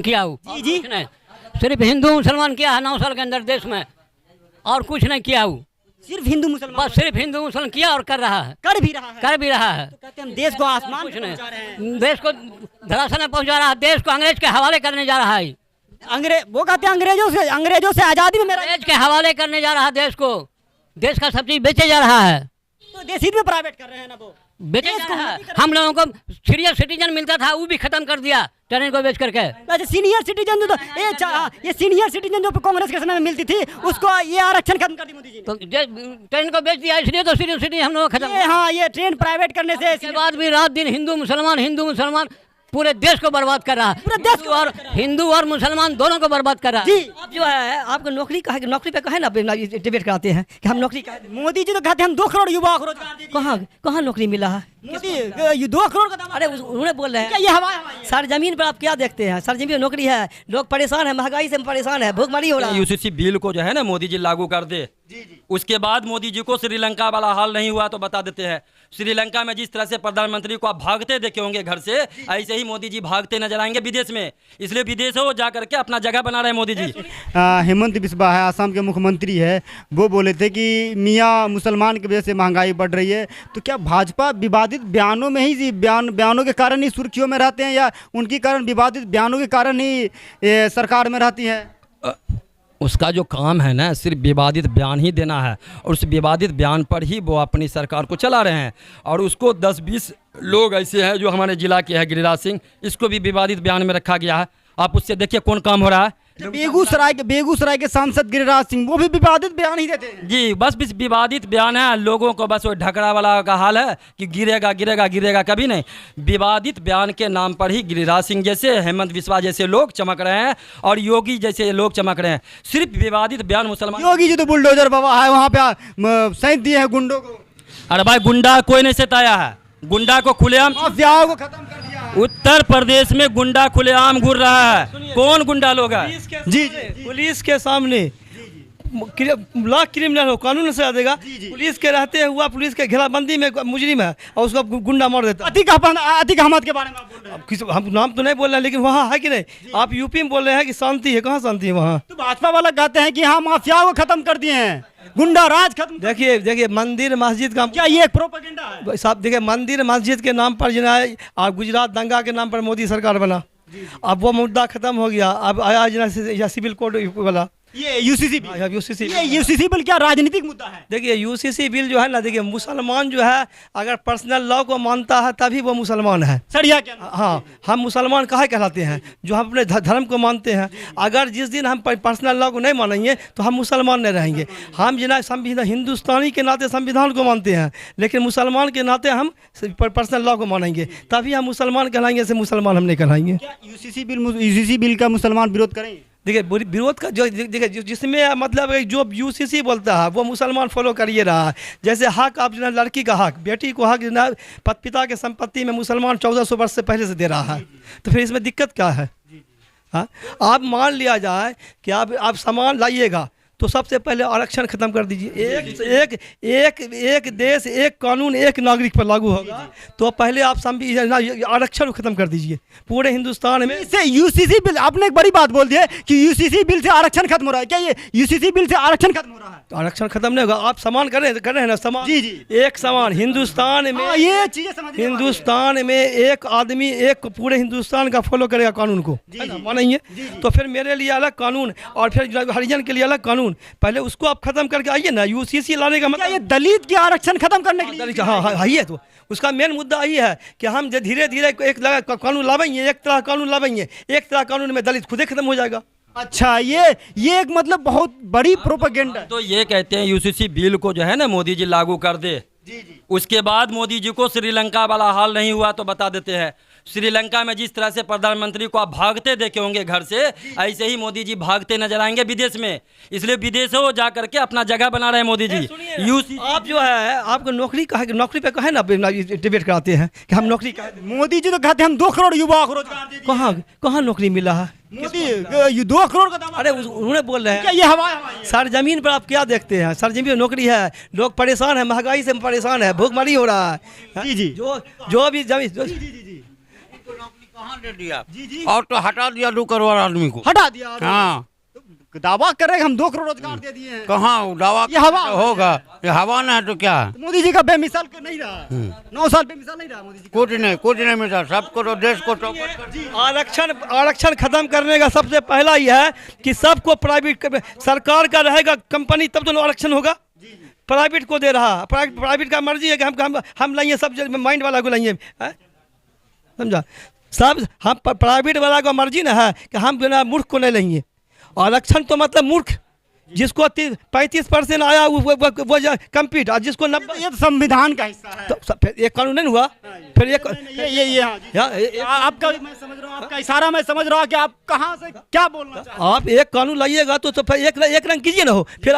किया हूँ जी जी। कुछ नहीं, सिर्फ हिंदू मुसलमान किया है 9 साल के अंदर देश में, और कुछ नहीं किया हूँ। सिर्फ हिंदू मुसलमान बस सिर्फ हिंदू मुसलमान किया और कर रहा है, कर भी रहा है। कर भी रहा है। तो कहते हैं हम देश को आसमान कुछ पे पहुंचा रहे हैं। नहीं, देश को धराशायी में पहुंचा रहा है, देश को अंग्रेज के हवाले करने जा रहा है, वो कहते हैं अंग्रेजों से आजादी में मेरा अंग्रेज के हवाले करने जा रहा है देश को, देश का सब चीज बेचे जा रहा है, तो देश हित में प्राइवेट कर रहे हैं ना वो। बेचे जा रहा है। हम लोगों को सीनियर सिटीजन मिलता था वो भी खत्म कर दिया ट्रेन को बेच करके। वैसे सीनियर सिटीजन जो ये सीनियर सिटीजन जो कांग्रेस के समय में मिलती थी उसको ये आरक्षण खत्म कर दी मोदी जी ने। तो ट्रेन को बेच दिया, इसलिए तो सीनियर सिटीजन हम लोग खत्म। ये ट्रेन प्राइवेट करने से इसके बाद भी रात दिन हिंदू मुसलमान पूरे देश को बर्बाद कर रहा है, पूरे देश को और हिंदू और मुसलमान दोनों को बर्बाद कर रहा है। जी। आप जो है आपको नौकरी पे कहे ना डिबेट कराते हैं कि हम नौकरी मोदी जी तो कहते हैं हम 2 करोड़ युवाओं को रोजगार दे दिए। कहाँ नौकरी मिला है मोदी? ये 2 करोड़ का दावा। अरे उन्होंने बोल रहे हैं ये हवा सर जमीन पर आप क्या देखते हैं? सर जमीन नौकरी है, लोग परेशान है, महंगाई से परेशान है, भूखमरी हो रहा है। यूसीसी बिल को जो है ना मोदी जी लागू कर दे, उसके बाद मोदी जी को श्रीलंका वाला हाल नहीं हुआ तो बता देते हैं। श्रीलंका में जिस तरह से प्रधानमंत्री को आप भागते देखे होंगे घर से, ऐसे ही मोदी जी भागते नजर आएंगे विदेश में, इसलिए विदेश हो जा करके अपना जगह बना रहे हैं मोदी जी। हेमंत बिस्वा है, आसाम के मुख्यमंत्री है, वो बोले थे कि मियाँ मुसलमान की वजह से महंगाई बढ़ रही है। तो क्या भाजपा विवादित बयानों में ही बयानों के कारण ही सुर्खियों में रहते हैं, या उनके कारण विवादित बयानों के कारण ही सरकार में रहती है? उसका जो काम है ना सिर्फ विवादित बयान ही देना है, और उस विवादित बयान पर ही वो अपनी सरकार को चला रहे हैं। और उसको 10-20 लोग ऐसे हैं जो हमारे जिला के हैं, गिरिराज सिंह, इसको भी विवादित बयान में रखा गया है। आप उससे देखिए कौन काम हो रहा है। बेगूसराय के सांसद गिरिराज सिंह वो भी विवादित बयान ही देते हैं। जी, बस विवादित बयान है, लोगों को बस वो ढकड़ा वाला का हाल है कि गिरेगा कभी नहीं। विवादित बयान के नाम पर ही गिरिराज सिंह जैसे, हेमंत बिस्वा जैसे लोग चमक रहे हैं, और योगी जैसे लोग चमक रहे हैं। सिर्फ विवादित बयान मुसलमान। योगी जी तो बुलडोजर बाबा है, वहाँ पे सैंत दिए हैं गुंडों को। अरे भाई, गुंडा कोई नहीं सताया है, गुंडा को खुलेआम माफियाओं को खत्म कर दिया है। उत्तर प्रदेश में गुंडा खुलेआम घूर रहा है। कौन गुंडा लोग है? जी पुलिस के सामने लाख क्रिमिनल हो, कानून से देगा। पुलिस के रहते हुआ पुलिस के घेराबंदी में मुजरिम है और उसको गुंडा मार देता है। अतीक अहमद के बारे में आप बोल रहे हैं? हम नाम तो नहीं बोल रहे हैं, लेकिन वहाँ है कि नहीं? आप यूपी में बोल रहे हैं कि शांति है, कहाँ शांति है वहाँ? तो भाजपा वाला कहते हैं कि हाँ माफियाओं को खत्म कर दिए हैं, गुंडा राज खत्म। देखिए मंदिर मस्जिद का क्या ये एक प्रोपेगेंडा है? साहब देखिए, मंदिर मस्जिद के नाम पर जो है, और गुजरात दंगा के नाम पर मोदी सरकार बना, अब वो मुद्दा खत्म हो गया। अब आया जना सिविल कोड वाला ये यूसीसी बिल क्या राजनीतिक मुद्दा है? देखिए यूसीसी बिल जो है ना, देखिए मुसलमान जो है अगर पर्सनल लॉ को मानता है तभी वो मुसलमान है। सरिया क्या? हाँ, हम मुसलमान काहे कहलाते हैं? जो हम अपने धर्म को मानते हैं। अगर जिस दिन हम पर्सनल लॉ को नहीं मानेंगे तो हम मुसलमान नहीं रहेंगे। हम जना संविधान हिंदुस्तानी के नाते संविधान को मानते हैं, लेकिन मुसलमान के नाते हम पर्सनल लॉ को मानेंगे, तभी हम मुसलमान कहलाएंगे, ऐसे मुसलमान हम नहीं कहलाएंगे। यूसीसी बिल का मुसलमान विरोध करेंगे? देखिए विरोध का जो देखिए जिसमें मतलब जो यूसीसी बोलता है वो मुसलमान फॉलो करिए रहा है। जैसे हक, आप जो लड़की का हक, बेटी को हक जो पिता के संपत्ति में मुसलमान 1400 वर्ष से पहले से दे रहा है, तो फिर इसमें दिक्कत क्या है? हाँ, आप मान लिया जाए कि आप सामान लाइएगा तो सबसे पहले आरक्षण खत्म कर दीजिए। एक देश, एक कानून, एक नागरिक पर लागू होगा, तो पहले आप आरक्षण खत्म कर दीजिए पूरे हिंदुस्तान में। इससे यूसीसी बिल, आपने एक बड़ी बात बोल दी है कि यूसीसी बिल से आरक्षण खत्म हो रहा है। क्या ये यूसीसी बिल से आरक्षण खत्म हो रहा है? तो आरक्षण खत्म नहीं होगा। आप समान कर रहे हैं ना, समान। जी एक समान हिंदुस्तान में, ये चीजें समझ हिंदुस्तान में एक आदमी एक पूरे हिंदुस्तान का फॉलो करेगा कानून को, मानेंगे? तो फिर मेरे लिए अलग कानून और फिर हरिजन के लिए अलग कानून, पहले उसको आप खत्म करके आइए ना। यूसीसी लाने का मतलब ये दलित के आरक्षण खत्म करने के लिए? हाँ, ये तो उसका मेन मुद्दा यही है कि हम धीरे धीरे एक कानून लावेंगे, एक तरह कानून लावेंगे, एक तरह कानून में दलित खुद ही खत्म हो जाएगा। अच्छा, ये एक मतलब बहुत बड़ी प्रोपेगेंडा। तो ये कहते हैं यूसीसी बिल को जो है ना मोदी जी लागू कर दे, उसके बाद मोदी जी को श्रीलंका वाला हाल नहीं हुआ तो बता देते हैं। श्रीलंका में जिस तरह से प्रधानमंत्री को आप भागते देखे होंगे घर से, ऐसे ही मोदी जी भागते नजर आएंगे विदेश में, इसलिए विदेश हो जा करके अपना जगह बना रहे हैं मोदी जी। आप जो है आपको नौकरी पे कहे ना डिबेट कराते हैं कि हम नौकरी। मोदी जी तो कहते हैं हम 2 करोड़ युवाओं को रोजगार दे दिए। कहाँ नौकरी मिला है? मोदी 2 करोड़ का दावा। अरे उन्होंने बोल रहे हैं ये हवा सर जमीन पर आप क्या देखते हैं? सर जमीन नौकरी है, लोग परेशान है, महंगाई से परेशान है, भूखमरी हो रहा है। जी जो भी जमीन कहाँ दे दिया जी जी और तो हटा दिया 2 करोड़ आदमी को। हटा दिया। हाँ तो दावा कर रहे हैं कि हम 2 करोड़ रोजगार दे दिए हैं। कहाँ दावा ये हवा होगा, ये हवा ना है तो क्या है? तो मोदी जी का बेमिसाल नहीं रहा, 9 साल बेमिसाल नहीं रहा मोदी जी का। कुछ नहीं मिला, सबको तो देश को चौपट कर दिया। आरक्षण खत्म करने का सबसे पहला ही है कि सबको प्राइवेट, सरकार का रहेगा कंपनी तब तो आरक्षण होगा। प्राइवेट को दे रहा, प्राइवेट का मर्जी है कि हम लाइए, सब माइंड वाला को लाइए, समझा? सब हम प्राइवेट वाला का मर्जी ना है कि हम जो ना मूर्ख को नहीं लेंगे। आरक्षण तो मतलब मूर्ख, जिसको 35% आया वो कम्पीट, और जिसको 90। ये तो संविधान का हिस्सा है। तो फिर एक कानून नहीं हुआ, फिर एक ये आपका मैं समझ रहा हूँ, आपका इशारा मैं समझ रहा हूँ कि आप कहाँ से क्या बोलना चाहते हैं। आप एक कानून लाइएगा तो फिर एक रंग कीजिए ना हो, फिर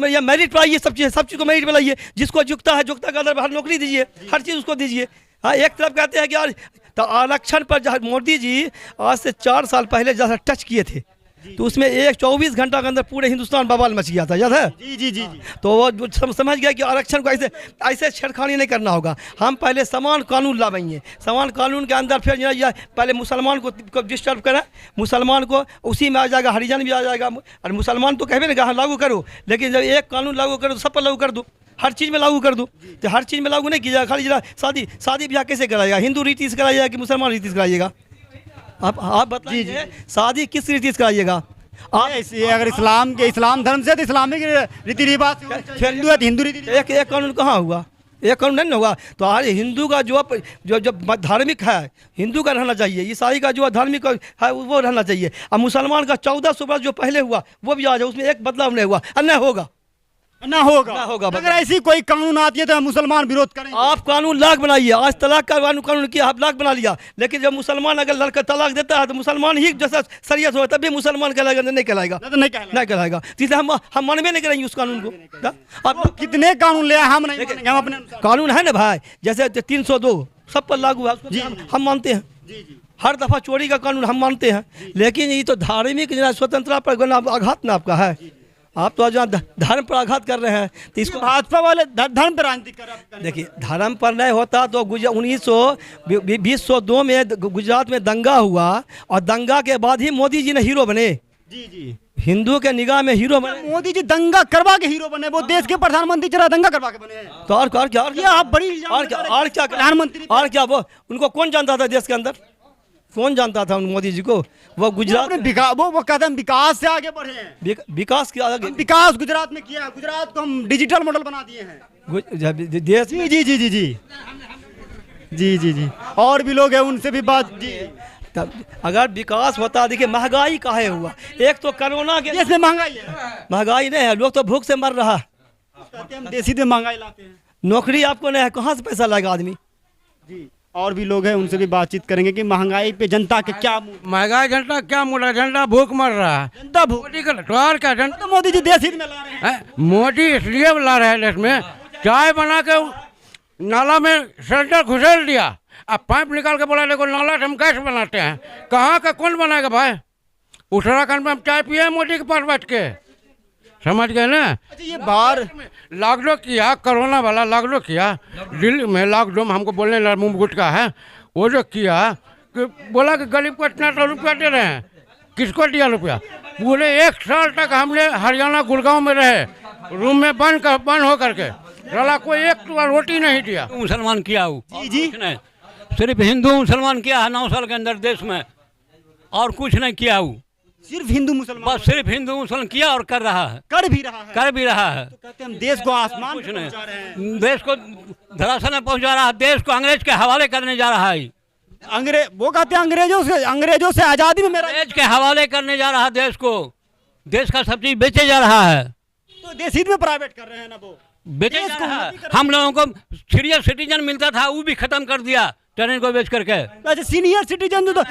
ये मेरिट पर आइए, सब चीज़ को मेरिट पर लाइए। जिसको जुगता है जुगता के अंदर हर नौकरी दीजिए, हर चीज़ उसको दीजिए। हाँ, एक तरफ कहते हैं कि यार तो आरक्षण पर जहाँ मोदी जी आज से 4 साल पहले जैसा टच किए थे, तो उसमें 24 घंटा के अंदर पूरे हिंदुस्तान बवाल मच गया था, याद है? जी जी जी जी। तो वो समझ गया कि आरक्षण को ऐसे छेड़खानी नहीं करना होगा। हम पहले समान कानून लाएंगे, समान कानून के अंदर फिर या पहले मुसलमान को डिस्टर्ब करें, मुसलमान को उसी में आ जाएगा, हरिजन भी आ जाएगा। और मुसलमान तो कहवे ना लागू करो, लेकिन जब एक कानून लागू करो तो सब पर लागू कर दो, हर चीज़ में लागू कर दो। तो हर चीज़ में लागू नहीं किया, खाली जरा शादी ब्याह कैसे कराएगा? हिंदू रीति से कराइएगा कि मुसलमान रीति से कराइएगा? आप बताइए, शादी किस रीति से कराइएगा? आप अगर इस्लाम धर्म से तो इस्लामिक रीति रिवाज, हिंदू है तो हिंदू रीति। एक कानून कहाँ हुआ? एक कानून नहीं होगा। तो आज हिंदू का जो धार्मिक है, हिंदू का रहना चाहिए, ईसाई का जो धार्मिक है वो रहना चाहिए। और मुसलमान का 1400 वर्ष जो पहले हुआ वो भी आ जाए, उसमें एक बदलाव नहीं हुआ, और नहीं होगा, ना होगा, ना होगा। अगर ऐसी कोई कानून आती है तो मुसलमान विरोध करेंगे। आप कानून लाख बनाइए, आज तलाक का कानून किया, आप लाख बना लिया, लेकिन जब मुसलमान अगर लड़का तलाक देता है तो मुसलमान ही जैसा शरीयत हो तब भी मुसलमान कहलाएगा, नहीं कहलाएगा, नहीं कहलाएगा। इसलिए हम मानवे नहीं करेंगे उस कानून को। अब कितने कानून ले आए, हम नहीं मानेंगे, हम अपने कानून है ना भाई, जैसे 302 सब पर लागू है, हम मानते हैं। हर दफा चोरी का कानून हम मानते हैं, लेकिन ये तो धार्मिक स्वतंत्रता पर आघात ना आपका है। आप तो जहाँ धर्म पर आघात कर रहे हैं, तो इसको भाजपा वाले धर्म पर राजनीति कर रहे हैं। देखिए, धर्म पर नहीं होता तो 1902 में गुजरात में दंगा हुआ, और दंगा के बाद ही मोदी जी ने हीरो बने। जी जी, हिंदू के निगाह में हीरो बने। मोदी जी दंगा करवा के हीरो बने, वो देश के प्रधानमंत्री जरा दंगा करवा के बने। तो और क्या ये आप बड़ी प्रधानमंत्री और क्या वो उनको कौन जानता था देश के अंदर? कौन जानता था मोदी जी को? वो गुजरात में वो कहते हैं विकास से आगे बढ़े हैं। विकास के आगे विकास गुजरात में किया है, गुजरात को हम डिजिटल मॉडल बना दिए हैं देश। जी जी जी जी जी जी जी जी, और भी लोग हैं, उनसे भी बात। जी, तब अगर विकास होता, देखिए महंगाई काहे हुआ? एक तो कोरोना के देश में महंगाई है, महंगाई नहीं है, लोग तो भूख से मर रहा। कहते हैं हम देसी में महंगाई लाते हैं, नौकरी आपको नहीं है, कहाँ से पैसा लाएगा आदमी? जी, और भी लोग हैं, उनसे भी बातचीत करेंगे कि महंगाई पे जनता के क्या महंगाई जनता क्या मुड़ा, जनता भूख मर रहा है। जनता भूख मोदी का लटवार क्या जनता, तो मोदी जी देश हित में ला रहे हैं। मोदी इसलिए ला रहे हैं देश में, चाय बना के नाला में सिलेंडर घुसेड़ दिया, अब पाइप निकाल के बोला देखो नाला हम कैसे बनाते हैं। कहाँ का कौन बनाएगा भाई? उत्तराखंड में हम चाय पिए मोदी के पास बैठ के, समझ गए ना? अच्छा, ये बाहर लॉकडाउन किया, कोरोना वाला लॉकडाउन किया दिल्ली में, लॉकडाउन हमको बोलने लगा मुंह गुटका है, वो जो किया कि बोला कि गरीब को इतना तो रुपया दे रहे हैं, किसको दिया रुपया? पूरे 1 साल तक हमने हरियाणा गुड़गांव में रहे, रूम में बंद हो करके रला, कोई एक रोटी नहीं दिया। मुसलमान किया हो जी सिर्फ हिंदू मुसलमान किया है 9 साल के अंदर देश में, और कुछ नहीं किया हो। सिर्फ हिंदू मुसलमान, बस सिर्फ हिंदू मुसलमान किया और कर रहा है, कर भी रहा है। तो कहते हैं हम देश को आसमान कुछ पे पहुंचा रहे हैं। नहीं, देश को धराशायी में पहुंचा रहा है, देश को अंग्रेज के हवाले करने जा रहा है। वो कहते हैं अंग्रेजों से आजादी में मेरा, अंग्रेज के हवाले करने जा रहा है देश को, देश का सब चीज बेचे जा रहा है, तो देश हित में प्राइवेट कर रहे हैं ना, वो बेचे जा रहा है। हम लोगों को सीनियर सिटीजन मिलता था, वो भी खत्म कर दिया ट्रेन को बेच करके। अच्छा, सीनियर सिटीजन जो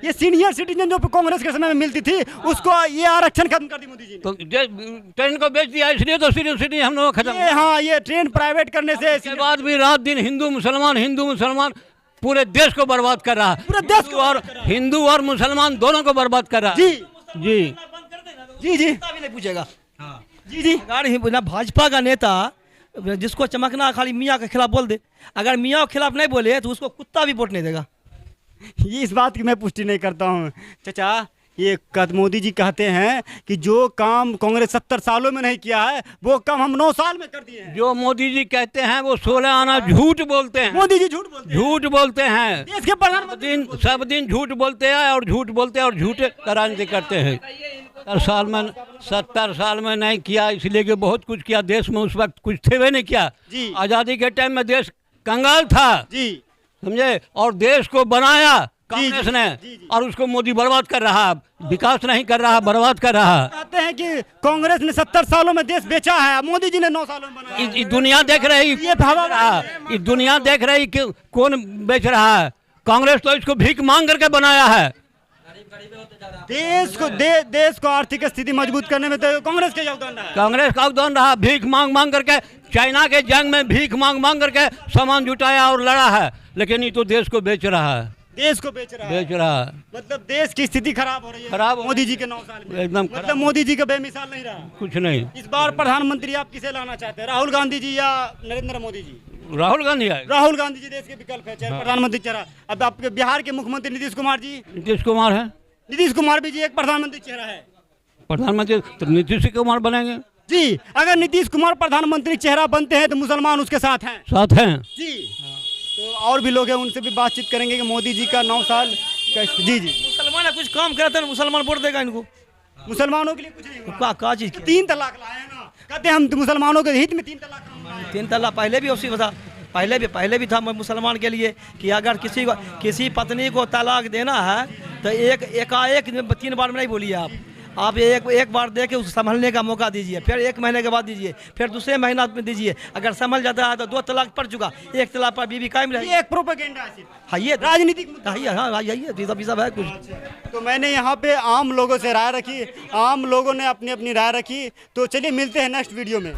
ये सीनियर सिटीजन जो कांग्रेस के समय में मिलती थी, उसको ये आरक्षण खत्म कर दी मोदी जी ने। तो ट्रेन को बेच दिया, इसलिए तो सीनियर सिटीजन हम लोग खत्म। ये ट्रेन प्राइवेट करने से इसके बाद भी रात दिन हिंदू मुसलमान पूरे देश को बर्बाद कर रहा है, पूरे देश को, और हिंदू और मुसलमान दोनों को बर्बाद कर रहा है। जी जी जी जी, भी नहीं पूछेगा। जी जी, अगर भाजपा का नेता जिसको चमकना खाली मियाँ के खिलाफ बोल दे, अगर मियाँ के खिलाफ नहीं बोले तो उसको कुत्ता भी वोट नहीं देगा। ये इस बात की मैं पुष्टि नहीं करता हूँ चाचा। ये मोदी जी कहते हैं कि जो काम कांग्रेस 70 सालों में नहीं किया है वो काम हम 9 साल में कर दिए हैं। जो मोदी जी कहते हैं वो 16 आना झूठ बोलते हैं। मोदी जी झूठ बोलते हैं। झूठ बोलते हैं। देश के प्रधानमंत्री सब दिन झूठ बोलते हैं और झूठ बोलते हैं और झूठे का राजनीति करते हैं। 70 साल में नहीं किया, इसलिए कि बहुत कुछ किया देश में। उस वक्त कुछ थे नहीं किया जी। आज़ादी के टाइम में देश कंगाल था जी, समझे, और देश को बनाया कांग्रेस ने, और उसको मोदी बर्बाद कर रहा, विकास नहीं कर रहा, बर्बाद कर रहा। कहते हैं कि कांग्रेस ने 70 सालों में देश बेचा है, मोदी जी ने 9 सालों में बनाया है। दुनिया देख रही, ये भावा ये दुनिया देख रही कि कौन बेच रहा है। कांग्रेस तो इसको भीख मांग करके बनाया है। देश को आर्थिक स्थिति मजबूत करने में तो कांग्रेस का योगदान रहा है। कांग्रेस का योगदान रहा। भीख मांग मांग करके चाइना के जंग में भीख मांग मांग करके सामान जुटाया और लड़ा है, लेकिन ये तो देश को बेच रहा है। देश को बेच रहा है। मतलब देश की स्थिति खराब हो रही है। खराब हो मोदी जी के 9 साल में एकदम मतलब मोदी जी का बेमिसाल नहीं रहा। कुछ नहीं। इस बार प्रधानमंत्री आप किसे लाना चाहते हैं, राहुल गांधी जी या नरेंद्र मोदी जी? राहुल गांधी है। राहुल गांधी जी देश के विकल्प है, चाहे प्रधानमंत्री चेहरा। अब आपके बिहार के मुख्यमंत्री नीतीश कुमार जी, नीतीश कुमार है। नीतीश कुमार भी जी एक प्रधानमंत्री चेहरा है। प्रधानमंत्री तो नीतीश कुमार बनेंगे जी। अगर नीतीश कुमार प्रधानमंत्री चेहरा बनते हैं तो मुसलमान उसके साथ हैं। साथ हैं जी। तो और भी लोग हैं, उनसे भी बातचीत करेंगे कि मोदी जी का 9 साल जी। मुसलमान कुछ काम करते हैं, मुसलमान वोट देगा इनको। मुसलमानों के लिए कुछ नहीं हुआ। क्या चीज़ 3 तलाक लाए हैं ना, कहते हैं हम तो मुसलमानों के हित में 3 तलाक लाए हैं। 3 तलाक पहले भी उसी था, पहले भी था मुसलमान के लिए कि अगर किसी पत्नी को तलाक देना है तो एकाएक 3 बार में नहीं बोलिए आप एक बार दे के उसको संभलने का मौका दीजिए, फिर 1 महीने के बाद दीजिए, फिर दूसरे महीना में दीजिए। अगर संभल जाता है तो 2 तलाक पड़ चुका, 1 तलाक पर बीवी कायम रहेगी। ये एक प्रोपेगेंडा है, हाँ ये राजनीतिक मुद्दा। हाँ ये सब है कुछ। तो मैंने यहाँ पे आम लोगों से राय रखी, आम लोगों ने अपनी अपनी राय रखी। तो चलिए मिलते हैं नेक्स्ट वीडियो में।